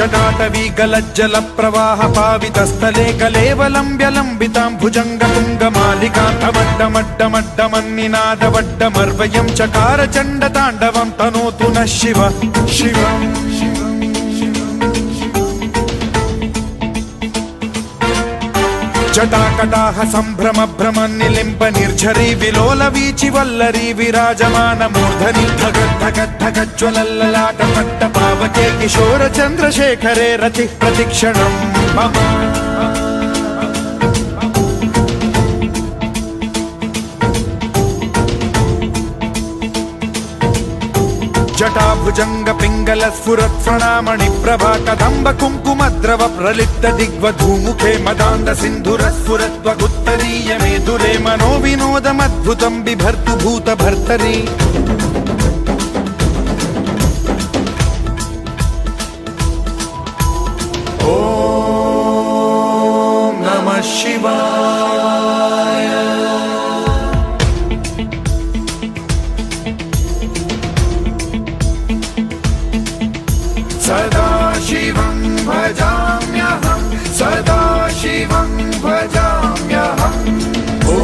जटाटवी गलज्जल प्रवाह पावितस्थले कलेवलम्ब्यलम्बितां भुजङ्गतुङ्गमालिकान्तमड्डमड्डमड्डमन्निनादवड्डमर्वयं चकार चण्डताण्डवं तनोतु नः शिव शिवम् जटाकटाह सम्भ्रम भ्रम निलिम्ब निर्झरी विलोल वीचि वल्लरी विराजमान मूर्धनि धगद्धगद्धगज्ज्वलल्ललाट पट्ट पावके किशोर चन्द्रशेखरे रति प्रतिक्षणं मम जटाभुजंग पिंगल स्फुरत् प्रणामणि प्रभा कदम्ब कुङ्कुमद्रव प्रलिप्त दिग्वधूमुखे मदान्द सिन्धुर स्फुरत्वगुत्तरीय मेधुरे मनो विनोदमद्भुतं बिभर्तु भूत भर्तरि ॐ नमः शिवाय। सदा शिवं भजाम्यहं सदा शिवं भजाम्यहम् ॐ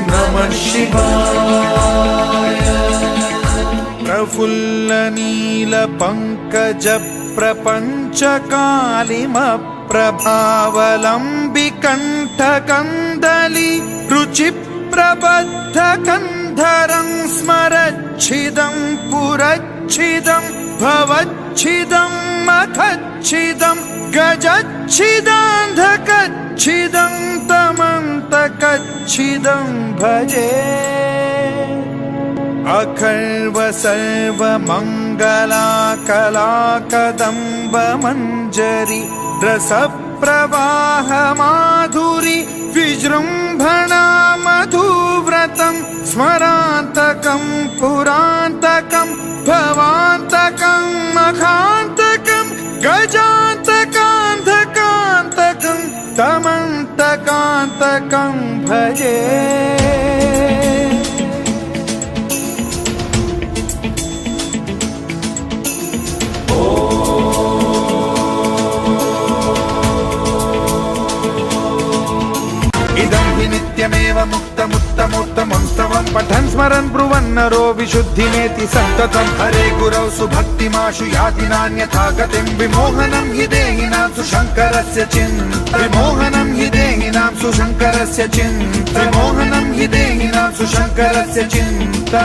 नमः शिवाय। प्रफुल्लनीलपङ्कज प्रपञ्चकालिमप्रभावलम्बिकण्ठकन्दली रुचिप्रबद्धकन्धरं स्मरच्छिदं पुरच्छिदं भवच्छिदं मखच्छिदं गजच्छिदान्धकच्छिदं तमन्तकच्छिदं भजे। अखर्व सर्वमङ्गलाकलाकदम्ब मञ्जरी रसप्रवाह माधुरी विजृम्भणा मधुव्रतं स्मरान्तकं पुरान्तकं भवान्तकं मखान्तकं गजान्तकान्धकान्तकं तमन्तकान्तकं भजे। नित्यमेव मुक्तमुत्तमोत्तमं स्तवं पठन् स्मरन् ब्रुवन्नरो विशुद्धिमेति सन्ततं हरे गुरौ सुभक्तिमाशु याति नान्यथा गतिं विमोहनं हि देहिनां सुशङ्करस्य चिन्ता विमोहनं हि देहिनां सुशङ्करस्य चिन्ता विमोहनं हि देहिनां सुशङ्करस्य चिन्ता।